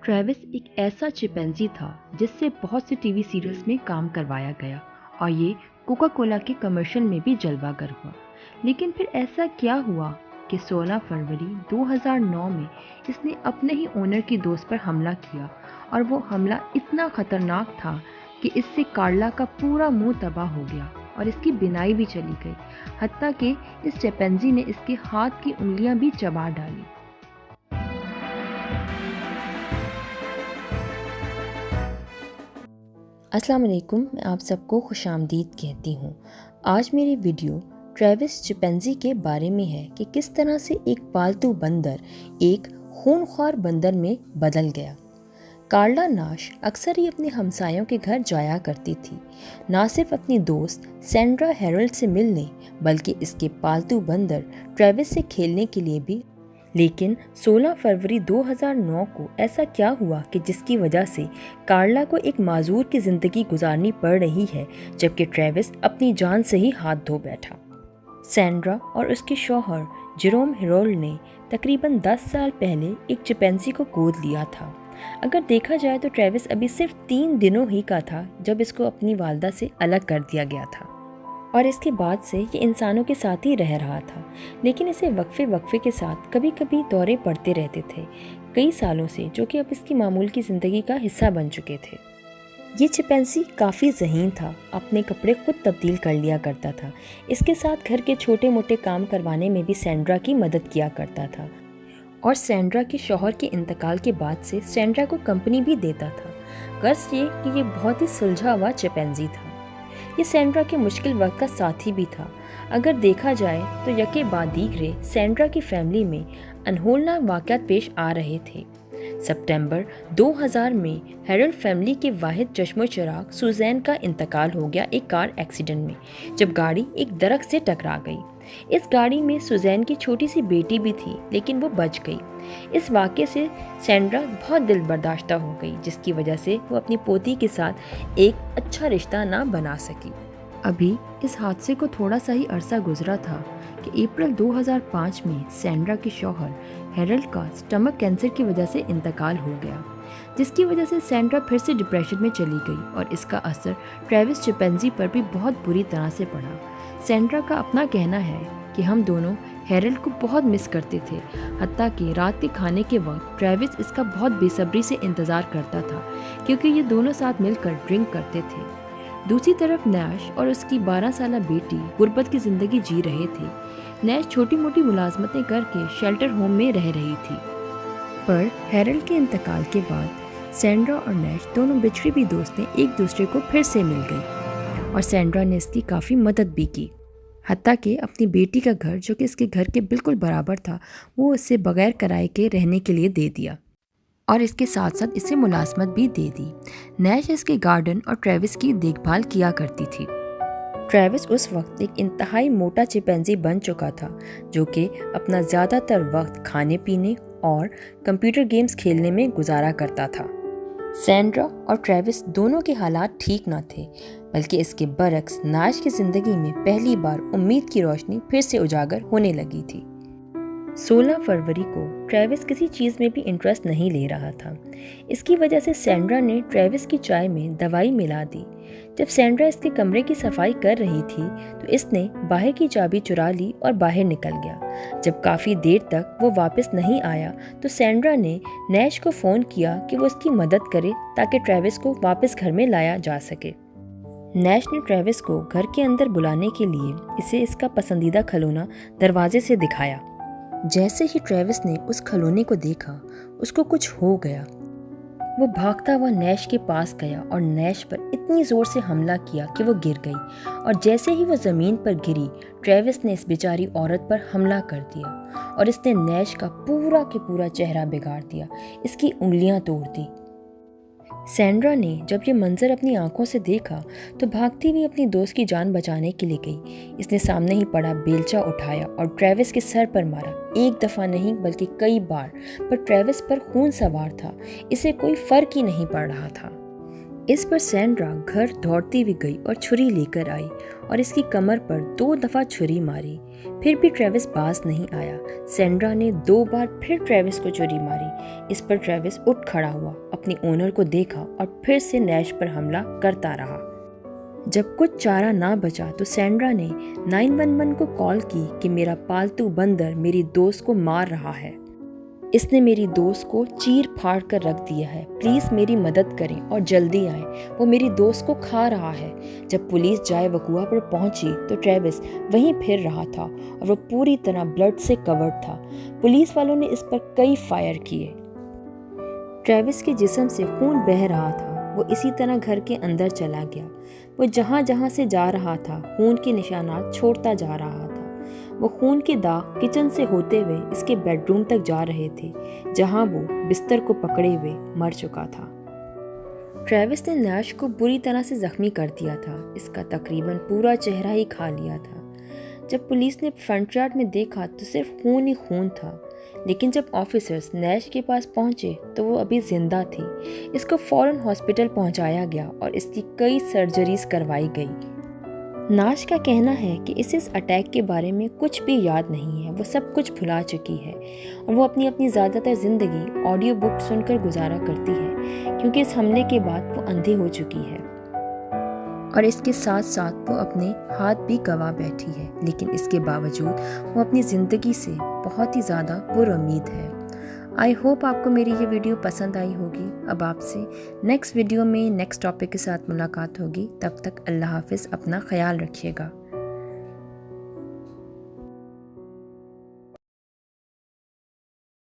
Travis एक ऐसा chimpanzee था जिससे बहुत से टीवी सीरियल्स में काम करवाया गया और ये कोका कोला के कमर्शियल में भी जलवागर हुआ। लेकिन फिर ऐसा क्या हुआ कि 16 फरवरी 2009 में इसने अपने ही ओनर की दोस्त पर हमला किया और वो हमला इतना खतरनाक था कि इससे कार्ला का पूरा मुंह तबाह हो गया और इसकी बिनाई भी चली गई, हत्ता कि इस चिंपैंजी ने इसके हाथ की उंगलियां भी चबा डाली। अस्सलाम वालेकुम, मैं आप सबको खुशामदीद कहती हूँ। आज मेरी वीडियो ट्रेविस चिंपैंजी के बारे में है कि किस तरह से एक पालतू बंदर एक खूनख्वार बंदर में बदल गया। कार्ला नाश अक्सर ही अपने हमसायों के घर जाया करती थी, ना सिर्फ अपनी दोस्त सैंड्रा हेरल्ड से मिलने बल्कि इसके पालतू बंदर ट्रेविस से खेलने के लिए भी। लेकिन 16 फरवरी 2009 को ऐसा क्या हुआ कि जिसकी वजह से कार्ला को एक माजूर की ज़िंदगी गुजारनी पड़ रही है, जबकि ट्रेविस अपनी जान से ही हाथ धो बैठा। सैंड्रा और उसके शौहर जेरोम हेरोल्ड ने तकरीबन 10 साल पहले एक चिंपैंजी को गोद लिया था। अगर देखा जाए तो ट्रेविस अभी सिर्फ 3 दिनों ही का था जब इसको अपनी वालदा से अलग कर दिया गया था और इसके बाद से ये इंसानों के साथ ही रह रहा था। लेकिन इसे वक्फे के साथ कभी कभी दौरे पड़ते रहते थे कई सालों से, जो कि अब इसकी मामूल की ज़िंदगी का हिस्सा बन चुके थे। ये चिंपैंजी काफ़ी ज़हीन था, अपने कपड़े खुद तब्दील कर लिया करता था। इसके साथ घर के छोटे मोटे काम करवाने में भी सैंड्रा की मदद किया करता था और सैंड्रा के शौहर के इंतकाल के बाद से सैंड्रा को कंपनी भी देता था। गर्ज ये कि ये बहुत ही सुलझा हुआ चिंपैंजी था। ये सैंड्रा के मुश्किल वक्त का साथी भी था। अगर देखा जाए तो यके बाद दीगरे सैंड्रा की फैमिली में अनहोलनाक वाक़यात पेश आ रहे थे। सितंबर 2000 में हेरल्ड फैमिली के वाहिद चश्मो चिराग सुजैन का इंतकाल हो गया एक कार एक्सीडेंट में, जब गाड़ी एक दरख्त से टकरा गई। इस गाड़ी में सुजैन की छोटी सी बेटी भी थी, लेकिन वो बच गई। इस वाक़े से सैंड्रा बहुत दिल बर्दाश्ता हो गई, जिसकी वजह से वो अपनी पोती के साथ एक अच्छा रिश्ता ना बना सकी। अभी इस हादसे को थोड़ा सा ही अरसा गुजरा था कि अप्रैल 2005 में सैंड्रा के शौहर हेरल्ड का स्टमक कैंसर की वजह से इंतकाल हो गया, जिसकी वजह से सैंड्रा फिर से डिप्रेशन में चली गई और इसका असर ट्रेविस चिंपैंजी पर भी बहुत बुरी तरह से पड़ा। सैंड्रा का अपना कहना है कि हम दोनों हेरल्ड को बहुत मिस करते थे, हत्ता कि रात के खाने के वक्त ट्रेविस इसका बहुत बेसब्री से इंतज़ार करता था क्योंकि ये दोनों साथ मिलकर ड्रिंक करते थे। दूसरी तरफ नैश और उसकी 12 साल बेटी गुर्बत की ज़िंदगी जी रहे थे। नैश छोटी मोटी मुलाजमतें करके शेल्टर होम में रह रही थी, पर हेरल्ड के इंतकाल के बाद सैंड्रा और नैश दोनों बिछड़ी हुई दोस्तें एक दूसरे को फिर से मिल गई और सैंड्रा ने इसकी काफ़ी मदद भी की, हत्ता कि अपनी बेटी का घर, जो कि इसके घर के बिल्कुल बराबर था, वो इससे बगैर किराए के रहने के लिए दे दिया और इसके साथ साथ इसे मुलाजमत भी दे दी। नैश इसके गार्डन और ट्रेविस की देखभाल किया करती थी। ट्रेविस उस वक्त एक इंतहाई मोटा चिंपैंजी बन चुका था, जो कि अपना ज़्यादातर वक्त खाने पीने और कंप्यूटर गेम्स खेलने में गुजारा करता था। सैंड्रा और ट्रेविस दोनों के हालात ठीक न थे, बल्कि इसके बरक्स नैश की ज़िंदगी में पहली बार उम्मीद की रोशनी फिर से उजागर होने लगी थी। 16 फरवरी को ट्रेविस किसी चीज़ में भी इंटरेस्ट नहीं ले रहा था। इसकी वजह से सैंड्रा ने ट्रेविस की चाय में दवाई मिला दी। जब सैंड्रा इसके कमरे की सफाई कर रही थी तो इसने बाहर की चाबी चुरा ली और बाहर निकल गया। जब काफ़ी देर तक वो वापस नहीं आया तो सैंड्रा ने नैश को फ़ोन किया कि वो इसकी मदद करे ताकि ट्रेविस को वापस घर में लाया जा सके। नैश ने ट्रेविस को घर के अंदर बुलाने के लिए इसे इसका पसंदीदा खिलौना दरवाजे से दिखाया। जैसे ही ट्रेविस ने उस खिलौने को देखा, उसको कुछ हो गया। वो भागता हुआ नैश के पास गया और नैश पर इतनी ज़ोर से हमला किया कि वो गिर गई और जैसे ही वो ज़मीन पर गिरी, ट्रेविस ने इस बेचारी औरत पर हमला कर दिया और इसने नैश का पूरा के पूरा चेहरा बिगाड़ दिया, इसकी उंगलियां तोड़ दी। सैंड्रा ने जब ये मंजर अपनी आंखों से देखा तो भागती हुई अपनी दोस्त की जान बचाने के लिए गई। इसने सामने ही पड़ा बेलचा उठाया और ट्रेविस के सर पर मारा, एक दफ़ा नहीं बल्कि कई बार, पर ट्रेविस पर खून सवार था, इसे कोई फ़र्क ही नहीं पड़ रहा था। इस पर सैंड्रा घर दौड़ती हुई गई और छुरी लेकर आई और इसकी कमर पर 2 दफ़ा छुरी मारी। फिर भी ट्रेविस पास नहीं आया। सैंड्रा ने 2 बार फिर ट्रेविस को छुरी मारी। इस पर ट्रेविस उठ खड़ा हुआ, अपनी ओनर को देखा और फिर से नैश पर हमला करता रहा। जब कुछ चारा ना बचा तो सैंड्रा ने 911 को कॉल की कि मेरा पालतू बंदर मेरी दोस्त को मार रहा है। इसने मेरी दोस्त को चीर फाड़ कर रख दिया है, प्लीज़ मेरी मदद करें और जल्दी आएं, वो मेरी दोस्त को खा रहा है। जब पुलिस जाए वकुआ पर पहुंची तो ट्रेविस वहीं फिर रहा था और वो पूरी तरह ब्लड से कवर्ड था। पुलिस वालों ने इस पर कई फायर किए। ट्रेविस के जिस्म से खून बह रहा था। वो इसी तरह घर के अंदर चला गया। वो जहाँ जहाँ से जा रहा था खून के निशानात छोड़ता जा रहा था। वो खून के दाग किचन से होते हुए इसके बेडरूम तक जा रहे थे, जहाँ वो बिस्तर को पकड़े हुए मर चुका था। ट्रेविस ने नैश को बुरी तरह से जख्मी कर दिया था। इसका तकरीबन पूरा चेहरा ही खा लिया था। जब पुलिस ने फ्रंट यार्ड में देखा तो सिर्फ खून ही खून था, लेकिन जब ऑफिसर्स नैश के पास पहुंचे तो वो अभी जिंदा थी। इसको फौरन हॉस्पिटल पहुंचाया गया और इसकी कई सर्जरीज करवाई गई। नाश का कहना है कि इसे इस अटैक के बारे में कुछ भी याद नहीं है, वो सब कुछ भुला चुकी है और वो अपनी ज़्यादातर ज़िंदगी ऑडियो बुक सुनकर गुजारा करती है, क्योंकि इस हमले के बाद वो अंधी हो चुकी है और इसके साथ साथ वो अपने हाथ भी गंवा बैठी है। लेकिन इसके बावजूद वो अपनी ज़िंदगी से बहुत ही ज़्यादा पुरुम्मीद है। आई होप आपको मेरी ये वीडियो पसंद आई होगी। अब आपसे नेक्स्ट वीडियो में नेक्स्ट टॉपिक के साथ मुलाकात होगी। तब तक अल्लाह हाफिज़, अपना ख्याल रखिएगा।